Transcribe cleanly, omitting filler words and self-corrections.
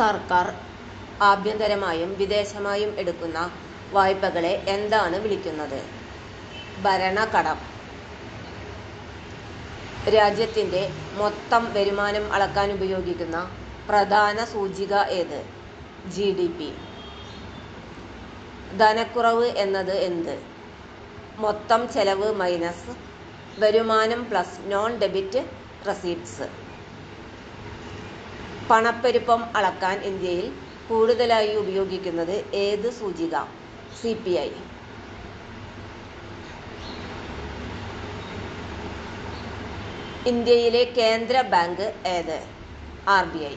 സർക്കാർ ആഭ്യന്തരമായും വിദേശമായും എടുക്കുന്ന വായ്പകളെ എന്താണ് വിളിക്കുന്നത്? ഭരണകടം. രാജ്യത്തിന്റെ മൊത്തം വരുമാനം അളക്കാൻ ഉപയോഗിക്കുന്ന പ്രധാന സൂചിക ഏത്? GDP. ധനക്കുറവ് എന്നത് എന്ത്? മൊത്തം ചെലവ് മൈനസ് വരുമാനം പ്ലസ് നോൺ ഡെബിറ്റ് റെസീപ്റ്റ്സ്. പണപ്പെരുപ്പം അളക്കാൻ ഇന്ത്യയിൽ കൂടുതലായി ഉപയോഗിക്കുന്നത് ഏത് സൂചിക? CPI. ഇന്ത്യയിലെ കേന്ദ്ര ബാങ്ക് ഏത്? RBI.